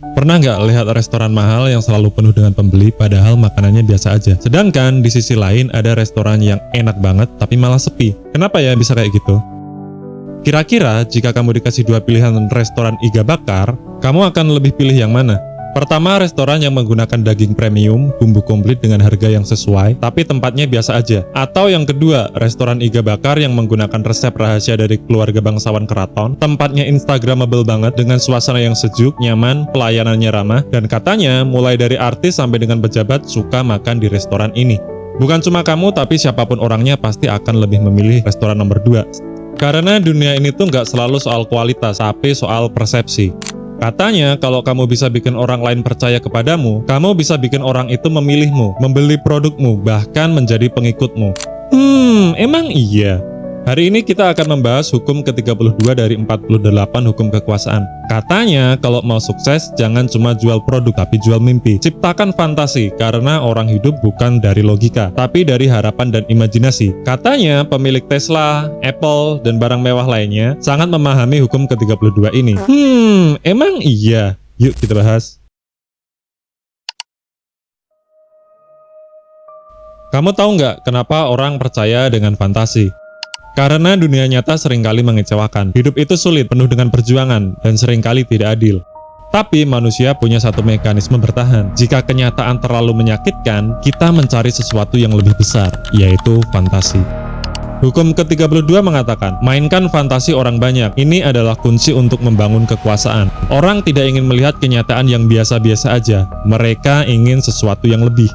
Pernah nggak lihat restoran mahal yang selalu penuh dengan pembeli padahal makanannya biasa aja? Sedangkan di sisi lain ada restoran yang enak banget tapi malah sepi. Kenapa ya bisa kayak gitu? Kira-kira jika kamu dikasih dua pilihan restoran iga bakar, kamu akan lebih pilih yang mana? Pertama, restoran yang menggunakan daging premium, bumbu komplit dengan harga yang sesuai, tapi tempatnya biasa aja. Atau yang kedua, restoran iga bakar yang menggunakan resep rahasia dari keluarga bangsawan keraton, tempatnya instagramable banget dengan suasana yang sejuk, nyaman, pelayanannya ramah, dan katanya mulai dari artis sampai dengan pejabat suka makan di restoran ini. Bukan cuma kamu, tapi siapapun orangnya pasti akan lebih memilih restoran nomor 2. Karena dunia ini tuh nggak selalu soal kualitas, tapi soal persepsi. Katanya, kalau kamu bisa bikin orang lain percaya kepadamu, kamu bisa bikin orang itu memilihmu, membeli produkmu, bahkan menjadi pengikutmu. Emang iya? Hari ini kita akan membahas hukum ke-32 dari 48 hukum kekuasaan. Katanya, kalau mau sukses, jangan cuma jual produk, tapi jual mimpi. Ciptakan fantasi, karena orang hidup bukan dari logika, tapi dari harapan dan imajinasi. Katanya, pemilik Tesla, Apple, dan barang mewah lainnya sangat memahami hukum ke-32 ini. Emang iya? Yuk kita bahas. Kamu tahu nggak kenapa orang percaya dengan fantasi? Karena dunia nyata seringkali mengecewakan. Hidup itu sulit, penuh dengan perjuangan, dan seringkali tidak adil. Tapi manusia punya satu mekanisme bertahan. Jika kenyataan terlalu menyakitkan, kita mencari sesuatu yang lebih besar, yaitu fantasi. Hukum ke-32 mengatakan, mainkan fantasi orang banyak. Ini adalah kunci untuk membangun kekuasaan. Orang tidak ingin melihat kenyataan yang biasa-biasa aja. Mereka ingin sesuatu yang lebih.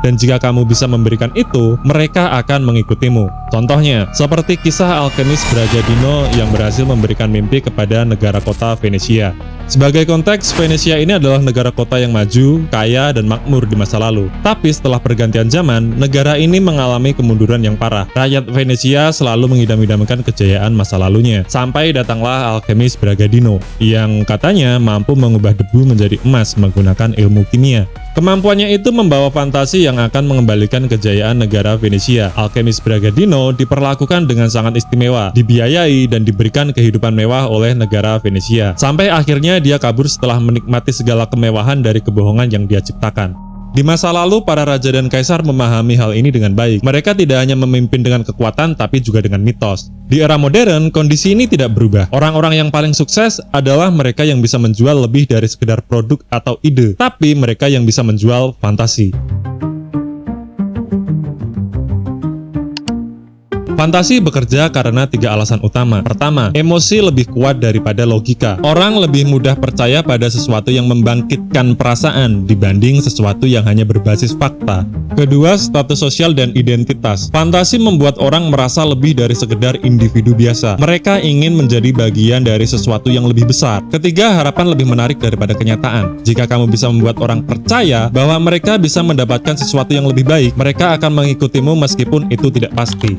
Dan jika kamu bisa memberikan itu, mereka akan mengikutimu. Contohnya, seperti kisah alkemis Bragadino yang berhasil memberikan mimpi kepada negara kota Venesia. Sebagai konteks, Venesia ini adalah negara kota yang maju, kaya, dan makmur di masa lalu. Tapi setelah pergantian zaman, negara ini mengalami kemunduran yang parah. Rakyat Venesia selalu mengidam-idamkan kejayaan masa lalunya. Sampai datanglah alkemis Bragadino, yang katanya mampu mengubah debu menjadi emas menggunakan ilmu kimia. Kemampuannya itu membawa fantasi yang akan mengembalikan kejayaan negara Venesia. Alkemis Bragadino diperlakukan dengan sangat istimewa, dibiayai, dan diberikan kehidupan mewah oleh negara Venesia. Sampai akhirnya dia kabur setelah menikmati segala kemewahan dari kebohongan yang dia ciptakan. Di masa lalu, para raja dan kaisar memahami hal ini dengan baik. Mereka tidak hanya memimpin dengan kekuatan, tapi juga dengan mitos. Di era modern, kondisi ini tidak berubah. Orang-orang yang paling sukses adalah mereka yang bisa menjual lebih dari sekedar produk atau ide, tapi mereka yang bisa menjual fantasi. Fantasi bekerja karena 3 alasan utama. Pertama, emosi lebih kuat daripada logika. Orang lebih mudah percaya pada sesuatu yang membangkitkan perasaan dibanding sesuatu yang hanya berbasis fakta. Kedua, status sosial dan identitas. Fantasi membuat orang merasa lebih dari sekedar individu biasa. Mereka ingin menjadi bagian dari sesuatu yang lebih besar. Ketiga, harapan lebih menarik daripada kenyataan. Jika kamu bisa membuat orang percaya bahwa mereka bisa mendapatkan sesuatu yang lebih baik, mereka akan mengikutimu meskipun itu tidak pasti.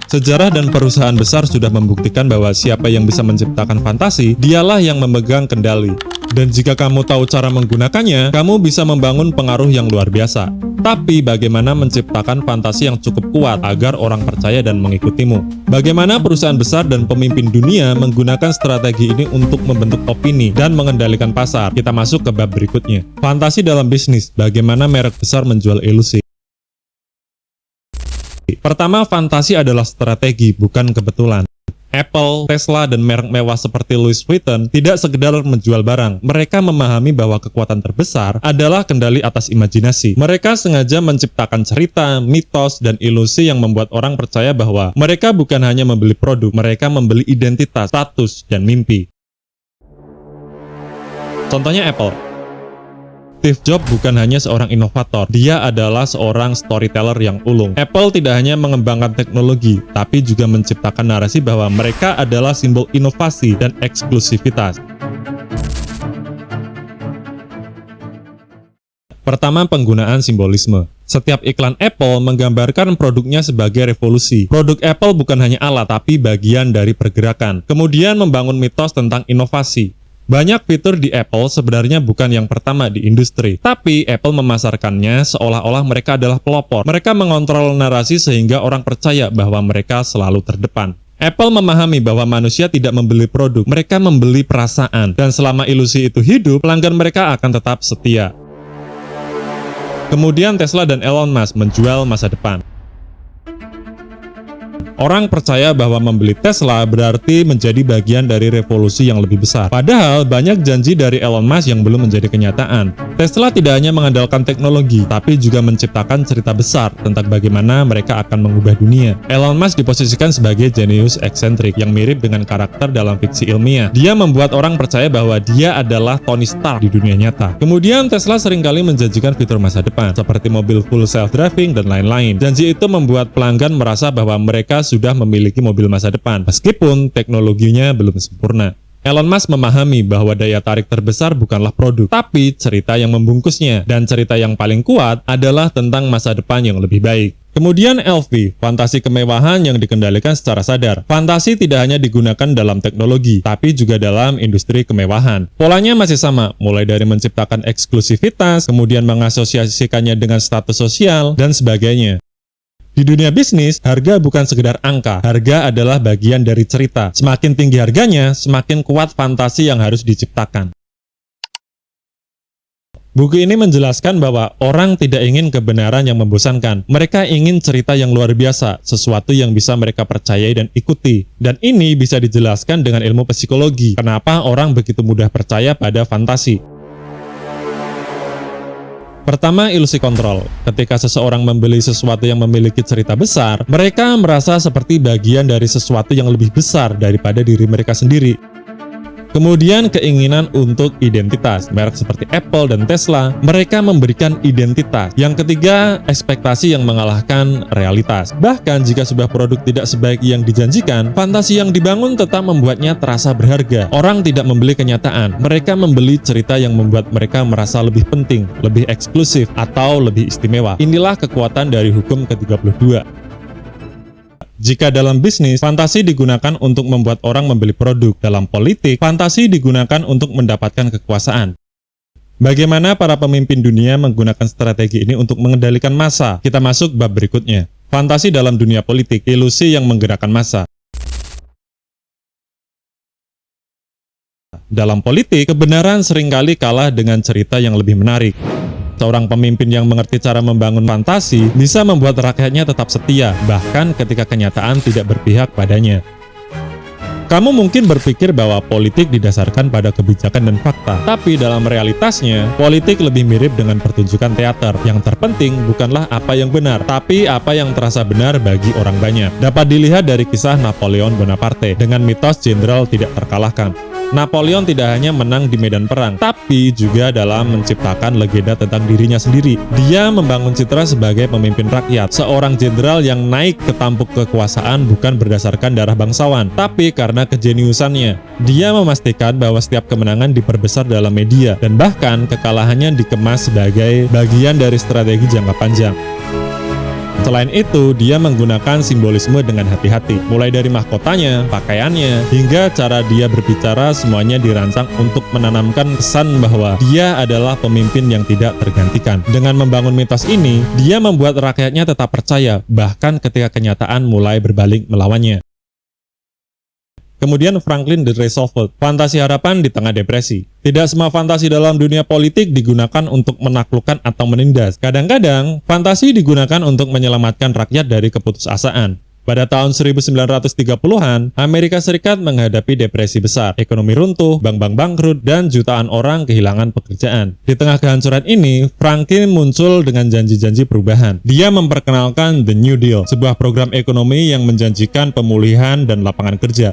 Sejarah dan perusahaan besar sudah membuktikan bahwa siapa yang bisa menciptakan fantasi, dialah yang memegang kendali. Dan jika kamu tahu cara menggunakannya, kamu bisa membangun pengaruh yang luar biasa. Tapi bagaimana menciptakan fantasi yang cukup kuat agar orang percaya dan mengikutimu? Bagaimana perusahaan besar dan pemimpin dunia menggunakan strategi ini untuk membentuk opini dan mengendalikan pasar? Kita masuk ke bab berikutnya. Fantasi dalam bisnis, bagaimana merek besar menjual ilusi. Pertama, fantasi adalah strategi, bukan kebetulan. Apple, Tesla, dan merek mewah seperti Louis Vuitton tidak sekedar menjual barang. Mereka memahami bahwa kekuatan terbesar adalah kendali atas imajinasi. Mereka sengaja menciptakan cerita, mitos, dan ilusi yang membuat orang percaya bahwa mereka bukan hanya membeli produk, mereka membeli identitas, status, dan mimpi. Contohnya Apple. Steve Jobs bukan hanya seorang inovator, dia adalah seorang storyteller yang ulung. Apple tidak hanya mengembangkan teknologi, tapi juga menciptakan narasi bahwa mereka adalah simbol inovasi dan eksklusivitas. Pertama, penggunaan simbolisme. Setiap iklan Apple menggambarkan produknya sebagai revolusi. Produk Apple bukan hanya alat, tapi bagian dari pergerakan. Kemudian membangun mitos tentang inovasi. Banyak fitur di Apple sebenarnya bukan yang pertama di industri, tapi Apple memasarkannya seolah-olah mereka adalah pelopor. Mereka mengontrol narasi sehingga orang percaya bahwa mereka selalu terdepan. Apple memahami bahwa manusia tidak membeli produk, mereka membeli perasaan. Dan selama ilusi itu hidup, pelanggan mereka akan tetap setia. Kemudian Tesla dan Elon Musk menjual masa depan. Orang percaya bahwa membeli Tesla berarti menjadi bagian dari revolusi yang lebih besar. Padahal banyak janji dari Elon Musk yang belum menjadi kenyataan. Tesla tidak hanya mengandalkan teknologi, tapi juga menciptakan cerita besar tentang bagaimana mereka akan mengubah dunia. Elon Musk diposisikan sebagai jenius eksentrik yang mirip dengan karakter dalam fiksi ilmiah. Dia membuat orang percaya bahwa dia adalah Tony Stark di dunia nyata. Kemudian Tesla seringkali menjanjikan fitur masa depan, seperti mobil full self-driving dan lain-lain. Janji itu membuat pelanggan merasa bahwa mereka sudah memiliki mobil masa depan, meskipun teknologinya belum sempurna. Elon Musk memahami bahwa daya tarik terbesar bukanlah produk, tapi cerita yang membungkusnya, dan cerita yang paling kuat adalah tentang masa depan yang lebih baik. Kemudian LV, fantasi kemewahan yang dikendalikan secara sadar. Fantasi tidak hanya digunakan dalam teknologi, tapi juga dalam industri kemewahan. Polanya masih sama, mulai dari menciptakan eksklusivitas, kemudian mengasosiasikannya dengan status sosial, dan sebagainya. Di dunia bisnis, harga bukan sekedar angka. Harga adalah bagian dari cerita. Semakin tinggi harganya, semakin kuat fantasi yang harus diciptakan. Buku ini menjelaskan bahwa orang tidak ingin kebenaran yang membosankan. Mereka ingin cerita yang luar biasa, sesuatu yang bisa mereka percayai dan ikuti. Dan ini bisa dijelaskan dengan ilmu psikologi. Kenapa orang begitu mudah percaya pada fantasi? Pertama, ilusi kontrol. Ketika seseorang membeli sesuatu yang memiliki cerita besar, mereka merasa seperti bagian dari sesuatu yang lebih besar daripada diri mereka sendiri. Kemudian keinginan untuk identitas. Merek seperti Apple dan Tesla, mereka memberikan identitas. Yang ketiga, ekspektasi yang mengalahkan realitas. Bahkan jika sebuah produk tidak sebaik yang dijanjikan, fantasi yang dibangun tetap membuatnya terasa berharga. Orang tidak membeli kenyataan, mereka membeli cerita yang membuat mereka merasa lebih penting, lebih eksklusif, atau lebih istimewa. Inilah kekuatan dari hukum ke-32. Jika dalam bisnis, fantasi digunakan untuk membuat orang membeli produk. Dalam politik, fantasi digunakan untuk mendapatkan kekuasaan. Bagaimana para pemimpin dunia menggunakan strategi ini untuk mengendalikan massa? Kita masuk bab berikutnya. Fantasi dalam dunia politik, ilusi yang menggerakkan massa. Dalam politik, kebenaran seringkali kalah dengan cerita yang lebih menarik. Seorang pemimpin yang mengerti cara membangun fantasi bisa membuat rakyatnya tetap setia, bahkan ketika kenyataan tidak berpihak padanya. Kamu mungkin berpikir bahwa politik didasarkan pada kebijakan dan fakta, tapi dalam realitasnya, politik lebih mirip dengan pertunjukan teater. Yang terpenting bukanlah apa yang benar, tapi apa yang terasa benar bagi orang banyak. Dapat dilihat dari kisah Napoleon Bonaparte dengan mitos jenderal tidak terkalahkan. Napoleon tidak hanya menang di medan perang, tapi juga dalam menciptakan legenda tentang dirinya sendiri. Dia membangun citra sebagai pemimpin rakyat, seorang jenderal yang naik ke tampuk kekuasaan bukan berdasarkan darah bangsawan, tapi karena kejeniusannya. Dia memastikan bahwa setiap kemenangan diperbesar dalam media, dan bahkan kekalahannya dikemas sebagai bagian dari strategi jangka panjang. Selain itu, dia menggunakan simbolisme dengan hati-hati. Mulai dari mahkotanya, pakaiannya, hingga cara dia berbicara, semuanya dirancang untuk menanamkan kesan bahwa dia adalah pemimpin yang tidak tergantikan. Dengan membangun mitos ini, dia membuat rakyatnya tetap percaya, bahkan ketika kenyataan mulai berbalik melawannya. Kemudian Franklin D. Roosevelt, fantasi harapan di tengah depresi. Tidak semua fantasi dalam dunia politik digunakan untuk menaklukkan atau menindas. Kadang-kadang, fantasi digunakan untuk menyelamatkan rakyat dari keputusasaan. Pada tahun 1930-an, Amerika Serikat menghadapi depresi besar, ekonomi runtuh, bank-bank bangkrut, dan jutaan orang kehilangan pekerjaan. Di tengah kehancuran ini, Franklin muncul dengan janji-janji perubahan. Dia memperkenalkan The New Deal, sebuah program ekonomi yang menjanjikan pemulihan dan lapangan kerja.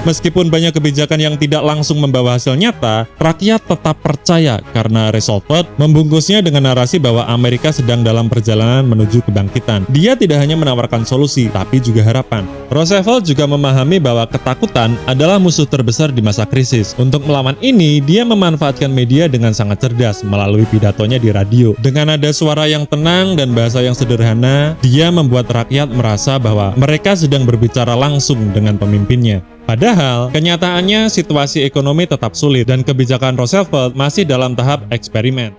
Meskipun banyak kebijakan yang tidak langsung membawa hasil nyata, rakyat tetap percaya karena Roosevelt membungkusnya dengan narasi bahwa Amerika sedang dalam perjalanan menuju kebangkitan. Dia tidak hanya menawarkan solusi, tapi juga harapan. Roosevelt juga memahami bahwa ketakutan adalah musuh terbesar di masa krisis. Untuk melawan ini, dia memanfaatkan media dengan sangat cerdas melalui pidatonya di radio. Dengan nada suara yang tenang dan bahasa yang sederhana, dia membuat rakyat merasa bahwa mereka sedang berbicara langsung dengan pemimpinnya. Padahal, kenyataannya situasi ekonomi tetap sulit dan kebijakan Roosevelt masih dalam tahap eksperimen.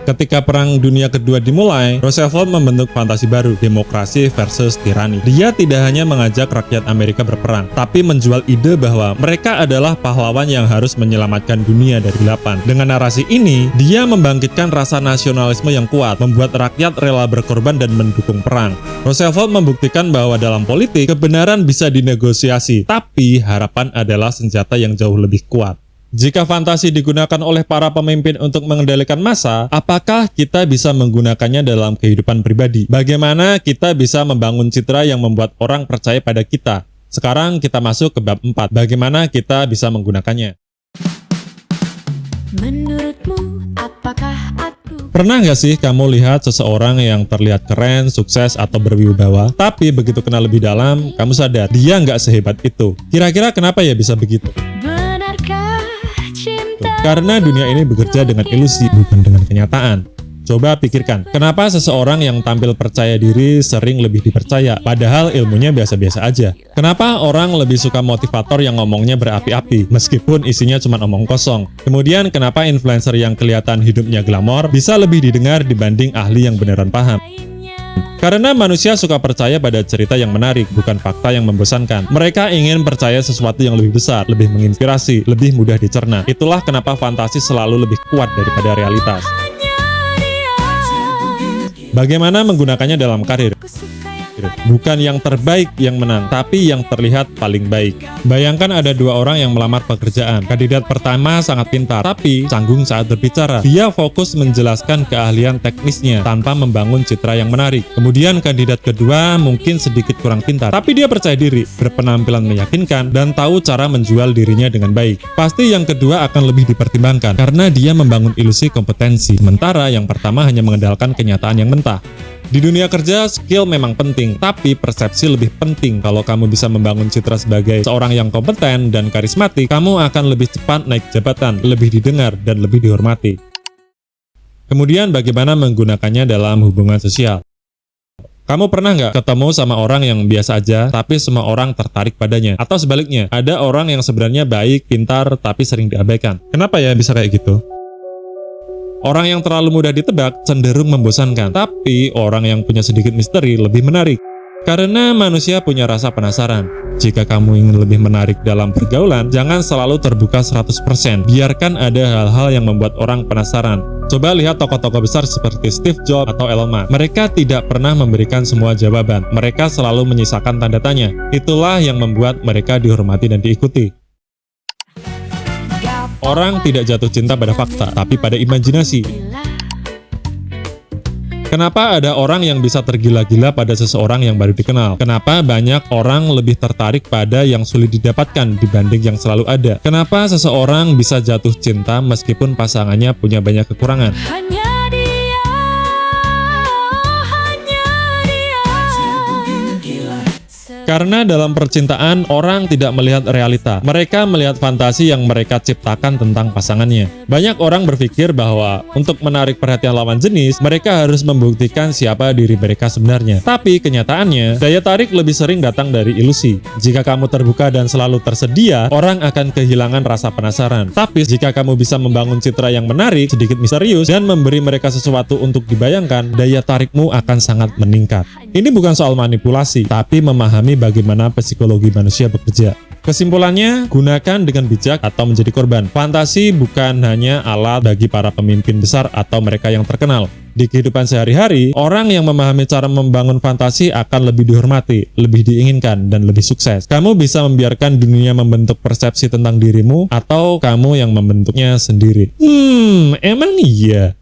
Ketika Perang Dunia Kedua dimulai, Roosevelt membentuk fantasi baru, demokrasi versus tirani. Dia tidak hanya mengajak rakyat Amerika berperang, tapi menjual ide bahwa mereka adalah pahlawan yang harus menyelamatkan dunia dari kegelapan. Dengan narasi ini, dia membangkitkan rasa nasionalisme yang kuat, membuat rakyat rela berkorban dan mendukung perang. Roosevelt membuktikan bahwa dalam politik, kebenaran bisa dinegosiasi, tapi harapan adalah senjata yang jauh lebih kuat. Jika fantasi digunakan oleh para pemimpin untuk mengendalikan massa, apakah kita bisa menggunakannya dalam kehidupan pribadi? Bagaimana kita bisa membangun citra yang membuat orang percaya pada kita? Sekarang kita masuk ke bab 4. Bagaimana kita bisa menggunakannya? Menurutmu, apakah aku... Pernah nggak sih kamu lihat seseorang yang terlihat keren, sukses, atau berwibawa, tapi begitu kenal lebih dalam, kamu sadar dia nggak sehebat itu? Kira-kira kenapa ya bisa begitu? Karena dunia ini bekerja dengan ilusi, bukan dengan kenyataan. Coba pikirkan, kenapa seseorang yang tampil percaya diri sering lebih dipercaya, padahal ilmunya biasa-biasa aja? Kenapa orang lebih suka motivator yang ngomongnya berapi-api, meskipun isinya cuma omong kosong? Kemudian kenapa influencer yang kelihatan hidupnya glamor bisa lebih didengar dibanding ahli yang beneran paham? Karena manusia suka percaya pada cerita yang menarik, bukan fakta yang membosankan. Mereka ingin percaya sesuatu yang lebih besar, lebih menginspirasi, lebih mudah dicerna. Itulah kenapa fantasi selalu lebih kuat daripada realitas. Bagaimana menggunakannya dalam karir? Bukan yang terbaik yang menang, tapi yang terlihat paling baik. Bayangkan ada dua orang yang melamar pekerjaan. Kandidat pertama sangat pintar, tapi canggung saat berbicara. Dia fokus menjelaskan keahlian teknisnya tanpa membangun citra yang menarik. Kemudian kandidat kedua mungkin sedikit kurang pintar, tapi dia percaya diri, berpenampilan meyakinkan, dan tahu cara menjual dirinya dengan baik. Pasti yang kedua akan lebih dipertimbangkan, karena dia membangun ilusi kompetensi, sementara yang pertama hanya mengandalkan kenyataan yang mentah. Di dunia kerja, skill memang penting, tapi persepsi lebih penting. Kalau kamu bisa membangun citra sebagai seorang yang kompeten dan karismatik, kamu akan lebih cepat naik jabatan, lebih didengar, dan lebih dihormati. Kemudian bagaimana menggunakannya dalam hubungan sosial? Kamu pernah nggak ketemu sama orang yang biasa aja, tapi semua orang tertarik padanya? Atau sebaliknya, ada orang yang sebenarnya baik, pintar, tapi sering diabaikan. Kenapa ya bisa kayak gitu? Orang yang terlalu mudah ditebak cenderung membosankan, tapi orang yang punya sedikit misteri lebih menarik. Karena manusia punya rasa penasaran. Jika kamu ingin lebih menarik dalam pergaulan, jangan selalu terbuka 100%. Biarkan ada hal-hal yang membuat orang penasaran. Coba lihat tokoh-tokoh besar seperti Steve Jobs atau Elon Musk. Mereka tidak pernah memberikan semua jawaban. Mereka selalu menyisakan tanda tanya. Itulah yang membuat mereka dihormati dan diikuti. Orang tidak jatuh cinta pada fakta, tapi pada imajinasi. Kenapa ada orang yang bisa tergila-gila pada seseorang yang baru dikenal? Kenapa banyak orang lebih tertarik pada yang sulit didapatkan dibanding yang selalu ada? Kenapa seseorang bisa jatuh cinta meskipun pasangannya punya banyak kekurangan? Karena dalam percintaan, orang tidak melihat realita. Mereka melihat fantasi yang mereka ciptakan tentang pasangannya. Banyak orang berpikir bahwa untuk menarik perhatian lawan jenis, mereka harus membuktikan siapa diri mereka sebenarnya. Tapi kenyataannya, daya tarik lebih sering datang dari ilusi. Jika kamu terbuka dan selalu tersedia, orang akan kehilangan rasa penasaran. Tapi jika kamu bisa membangun citra yang menarik, sedikit misterius, dan memberi mereka sesuatu untuk dibayangkan, daya tarikmu akan sangat meningkat. Ini bukan soal manipulasi, tapi memahami bagaimana psikologi manusia bekerja. Kesimpulannya, gunakan dengan bijak atau menjadi korban. Fantasi bukan hanya alat bagi para pemimpin besar atau mereka yang terkenal. Di kehidupan sehari-hari, orang yang memahami cara membangun fantasi akan lebih dihormati, lebih diinginkan, dan lebih sukses. Kamu bisa membiarkan dunia membentuk persepsi tentang dirimu, atau kamu yang membentuknya sendiri. Emang iya?